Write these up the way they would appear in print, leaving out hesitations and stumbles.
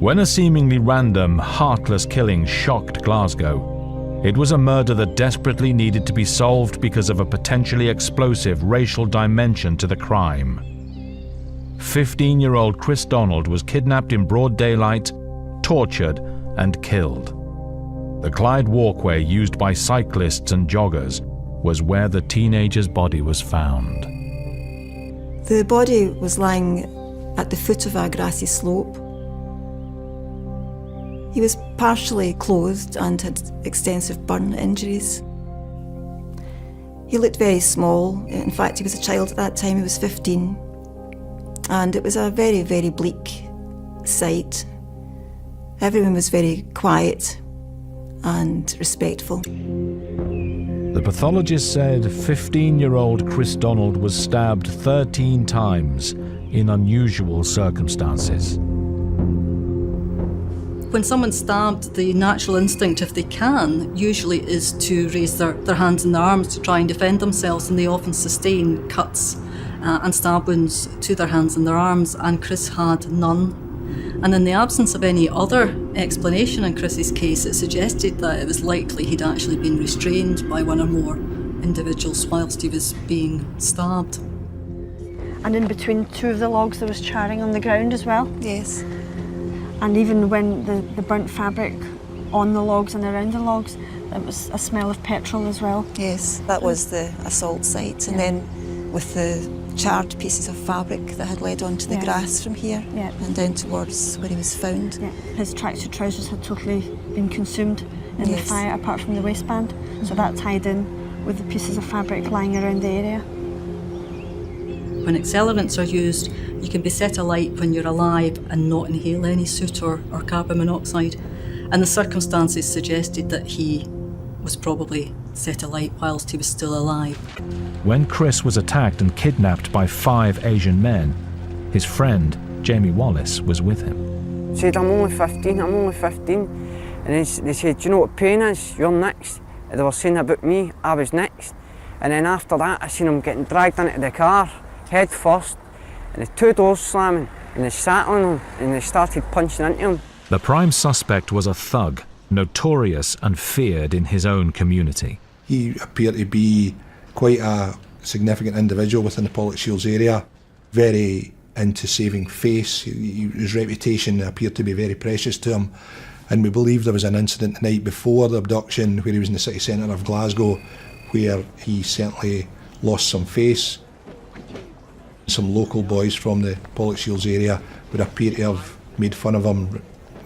When a seemingly random, heartless killing shocked Glasgow, it was a murder that desperately needed to be solved because of a potentially explosive racial dimension to the crime. 15-year-old Kriss Donald was kidnapped in broad daylight, tortured, and killed. The Clyde walkway used by cyclists and joggers was where the teenager's body was found. The body was lying at the foot of a grassy slope. He was partially clothed and had extensive burn injuries. He looked very small. In fact, he was a child at that time. He was 15. And it was a very, very bleak sight. Everyone was very quiet and respectful. The pathologist said 15-year-old Kriss Donald was stabbed 13 times in unusual circumstances. When someone's stabbed, the natural instinct, if they can, usually is to raise their hands and their arms to try and defend themselves, and they often sustain cuts and stab wounds to their hands and their arms, and Kriss had none. And in the absence of any other explanation in Kriss's case, it suggested that it was likely he'd actually been restrained by one or more individuals whilst he was being stabbed. And in between two of the logs there was charring on the ground as well? Yes. And even when the burnt fabric on the logs and around the logs, it was a smell of petrol as well. Yes, that was the assault site. And then with the charred pieces of fabric that had led onto the grass from here and down towards where he was found. Yeah. His tracksuit trousers had totally been consumed in the fire, apart from the waistband. So that tied in with the pieces of fabric lying around the area. When accelerants are used, you can be set alight when you're alive and not inhale any soot or carbon monoxide. And the circumstances suggested that he was probably set alight whilst he was still alive. When Kriss was attacked and kidnapped by 5 Asian men, his friend, Jamie Wallace, was with him. He said, I'm only 15. And then they said, do you know what pain is? You're next. And they were saying about me, I was next. And then after that, I seen him getting dragged into the car, head first, and the 2 doors slamming, and they sat on him, and they started punching into him. The prime suspect was a thug, notorious and feared in his own community. He appeared to be quite a significant individual within the Pollock-Shields area, very into saving face. His reputation appeared to be very precious to him, and we believe there was an incident the night before the abduction where he was in the city centre of Glasgow where he certainly lost some face. Some local boys from the Pollock-Shields area would appear to have made fun of him,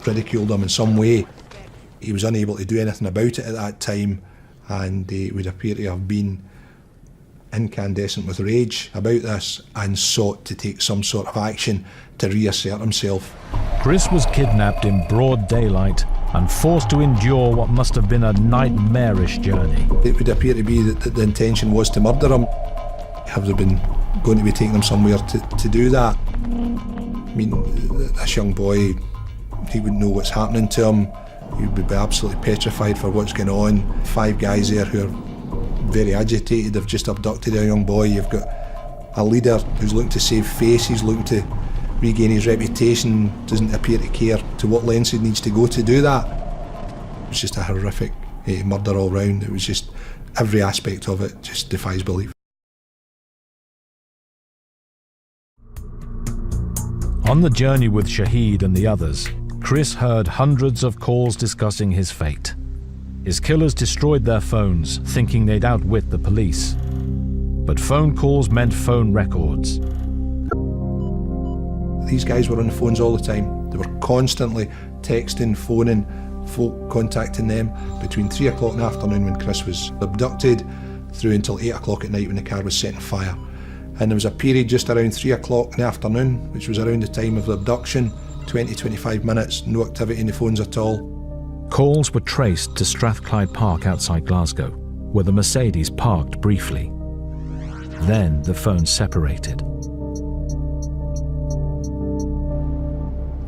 ridiculed him in some way. He was unable to do anything about it at that time, and he would appear to have been incandescent with rage about this and sought to take some sort of action to reassert himself. Kriss was kidnapped in broad daylight and forced to endure what must have been a nightmarish journey. It would appear to be that the intention was to murder him. Have they been going to be taking him somewhere to do that? I mean, this young boy, he wouldn't know what's happening to him. He would be absolutely petrified for what's going on. 5 guys there who are very agitated, have just abducted a young boy. You've got a leader who's looking to save face, he's looking to regain his reputation, doesn't appear to care to what lengths he needs to go to do that. It was just a horrific murder all round. It was just, every aspect of it just defies belief. On the journey with Shahid and the others, Kriss heard hundreds of calls discussing his fate. His killers destroyed their phones, thinking they'd outwit the police. But phone calls meant phone records. These guys were on the phones all the time. They were constantly texting, phoning, folk contacting them between 3 o'clock in the afternoon when Kriss was abducted through until 8 o'clock at night when the car was set on fire. And there was a period just around 3 o'clock in the afternoon, which was around the time of the abduction, 20-25 minutes, no activity in the phones at all. Calls were traced to Strathclyde Park outside Glasgow, where the Mercedes parked briefly. Then the phones separated.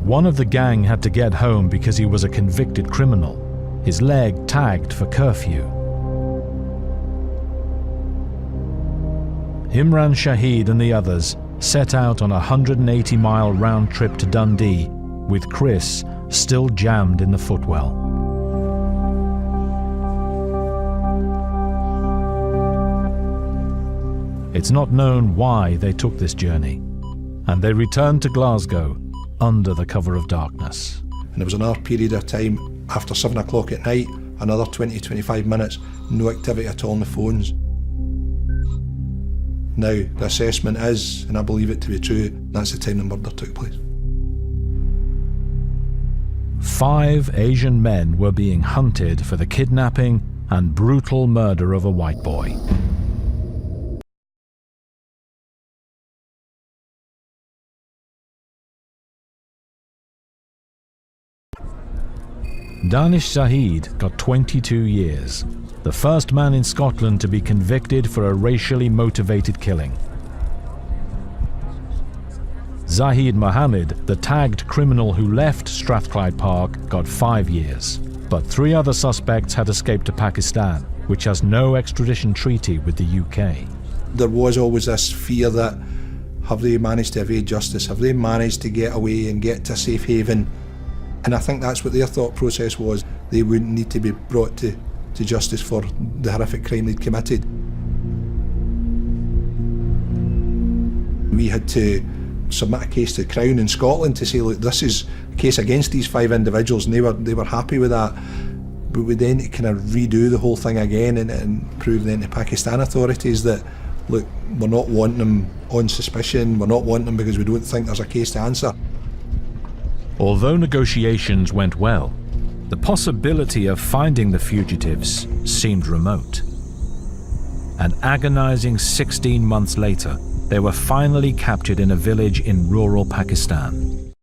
One of the gang had to get home because he was a convicted criminal, his leg tagged for curfew. Imran Shahid and the others set out on a 180-mile round trip to Dundee with Kriss still jammed in the footwell. It's not known why they took this journey, and they returned to Glasgow under the cover of darkness. And there was another period of time after 7 o'clock at night, another 20-25 minutes, no activity at all on the phones. Now, the assessment is, and I believe it to be true, that's the time the murder took place. 5 Asian men were being hunted for the kidnapping and brutal murder of a white boy. Danish Saeed got 22 years, the first man in Scotland to be convicted for a racially motivated killing. Zahid Mohammed, the tagged criminal who left Strathclyde Park, got 5 years. But 3 other suspects had escaped to Pakistan, which has no extradition treaty with the UK. There was always this fear that, have they managed to evade justice? Have they managed to get away and get to a safe haven? And I think that's what their thought process was. They wouldn't need to be brought to justice for the horrific crime they'd committed. We had to submit a case to the Crown in Scotland to say, look, this is a case against these 5 individuals, and they were happy with that. But we then kind of redo the whole thing again and prove then to Pakistan authorities that, look, we're not wanting them on suspicion, we're not wanting them because we don't think there's a case to answer. Although negotiations went well, the possibility of finding the fugitives seemed remote. An agonizing 16 months later, they were finally captured in a village in rural Pakistan.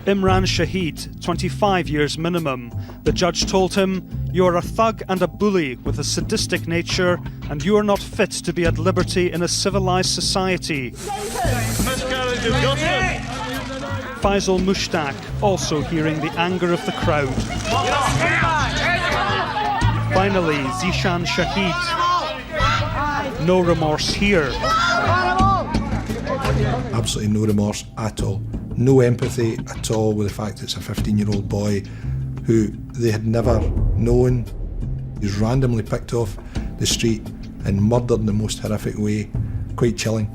Imran Shahid, 25 years minimum. The judge told him, "You are a thug and a bully with a sadistic nature, and you are not fit to be at liberty in a civilized society." Faisal Mushtaq, also hearing the anger of the crowd. Finally, Zishan Shahid. No remorse here. Absolutely no remorse at all. No empathy at all with the fact it's a 15-year-old boy who they had never known. He was randomly picked off the street and murdered in the most horrific way. Quite chilling.